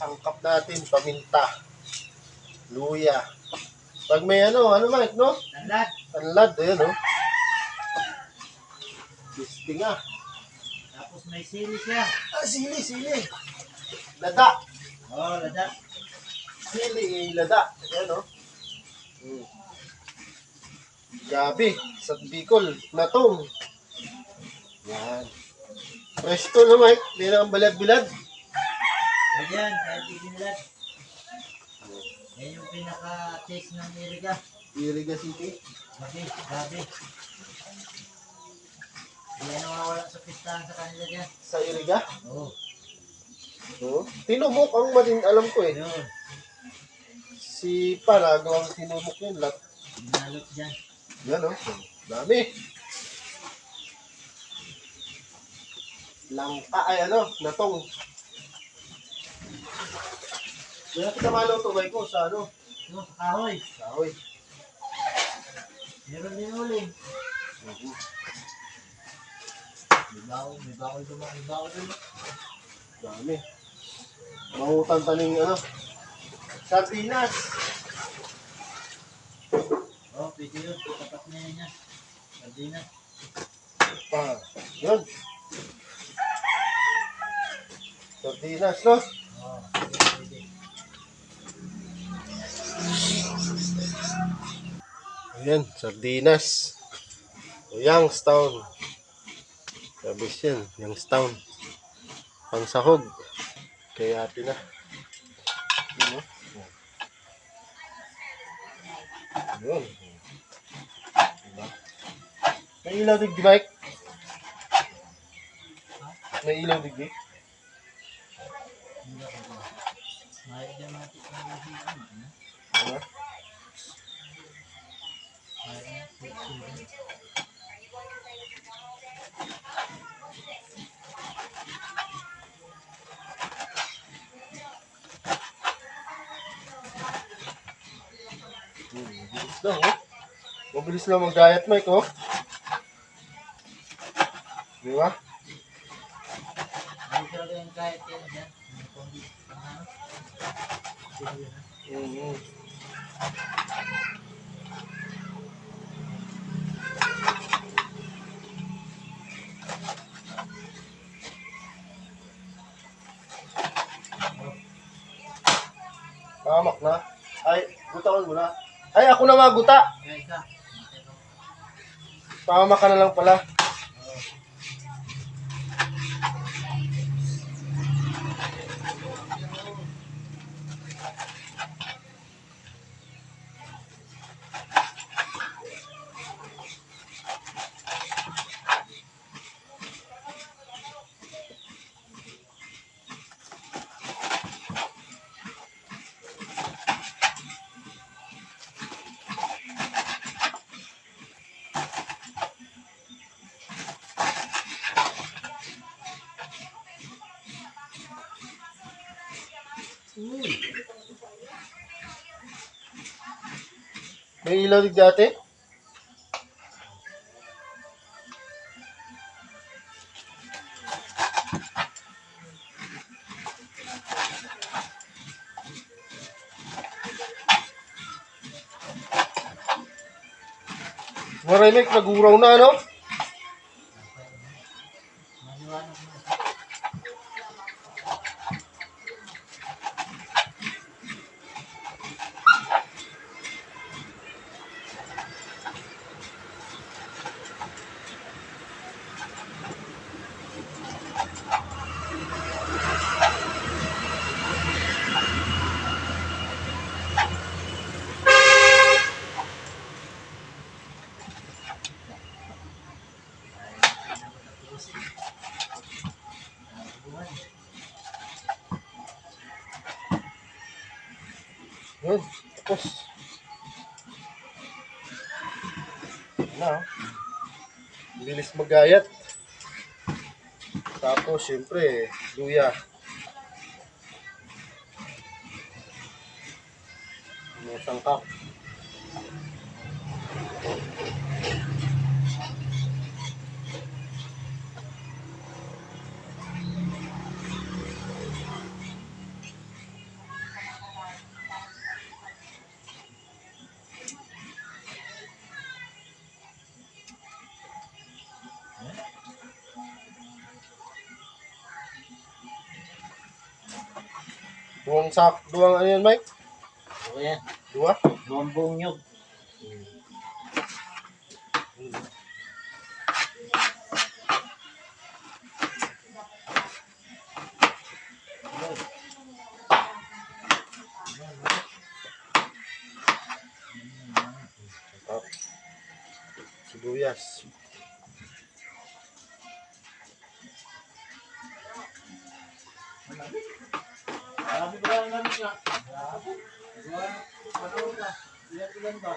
Sangkap natin, paminta, luya. Pag may ano Mike, no? Tanlad. Tanlad, ayan, no? Gusti nga. Tapos may sili siya. Sili. Lada. Oh, lada. Sili, lada. Ayan, no? Gabi, sa Bicol, natong. Yan. Presto na, Mike. Hindi na ang balad-bilad. Ayan, kahit ikinilad. Yan yung pinaka-taste ng Iriga. Iriga City. Gabi. Hindi na mawala sa pistahan sa kanila dyan. Sa Iriga? Oo. Oo. Tinumok ang matin, alam ko eh. Yun. Si Paragawang tinumok yun. Binalot dyan. Yan, no? Dami. Langka, ay ano, natong. Yan kita maluto ba ko sa ano? Ito, sa kahoy. Kahoy. Meron din uling. May bawal doon. Dami. Mahutan taning ano. Sardinas. Oh, pwede yun. Tapat na yan yan. Sardinas. Yun. Sardinas, no? Oh, pwede. Ayan, sardinas. O, Youngstown. Sabis yan, Youngstown. Pangsahog. Kaya atin na. Yun, no? Yun. Diba? May ilaw digdi, Mike? May ilaw digdi? Hindi ako ba? May dramatic na kasi ano. Diba? Mabilis lang, oh. Mabilis lang mag-diet, Mike, oh. Di ba? Ay, talaga yung kahit yan dyan. Kundi, ano? Sige na. Tamak na. Ay, gutawan mo na. Ay, ako na maguta. Kaya ka. Tama ka na lang pala. May ilaw din dati? Maray, Mike, naguraw na, no? Maliwanag mo. Yun, tapos. Na, oh. Bilis magayat. Tapos, syempre, luya. Yung sangkap. Duwang ano yan, Mike? O yan. Dua? Buong buong nyug. Tap. Sibuyas. Marami ba ang gamit nga? Ano ka? Ilan ba?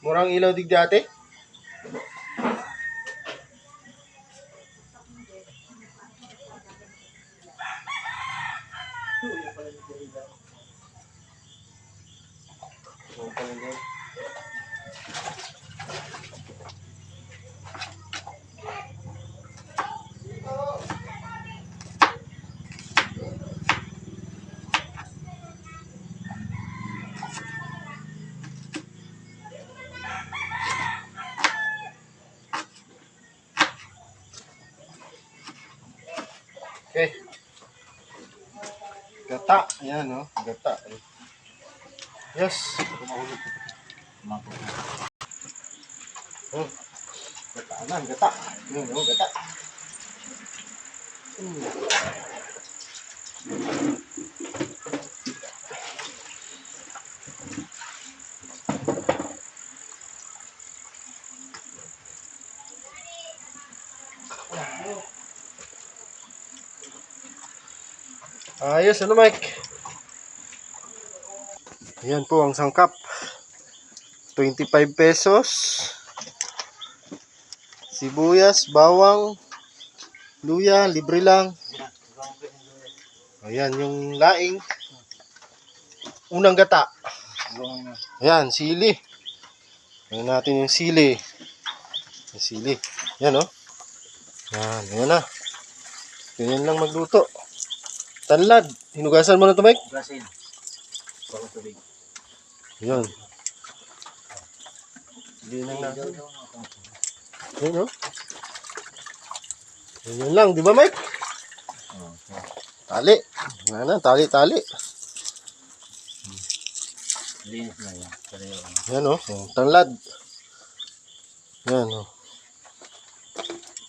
Murang ilaw digdi ate? Okay. Gata. Ayan, no? Gata. Yes. Oh. Gata na, gata. Yun, no? Gata. Ayos, ano Mike? Ayan po ang sangkap. 25 pesos. Sibuyas, bawang, luya, libre lang. Ayan yung laing. Unang gata. Ayan, sili. Ayan natin yung sili. Yung sili. Ayan, oh. Ayan, ayan na. Ganyan lang magluto. Tanlad. Hinugasan mo na ito, Mike? Gasin. Bago tubig. Ayan. Hindi na natin. Ayan, oh. Ganyan lang, di ba, Mike? Tali. Ayan na, tali. Linis na yan. Ayan, oh. Tanlad. Ayan, oh.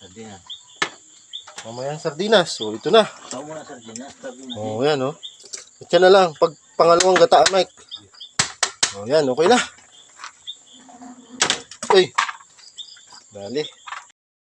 Sardinas. Mamaya ang sardinas. So, ito na. Tao mo na sardinas. Sabi na. Oh, ayan, oh. At yan na lang. Pag pangalawang gata, Mike. Oh, ayan. Okay na. Uy. Dali.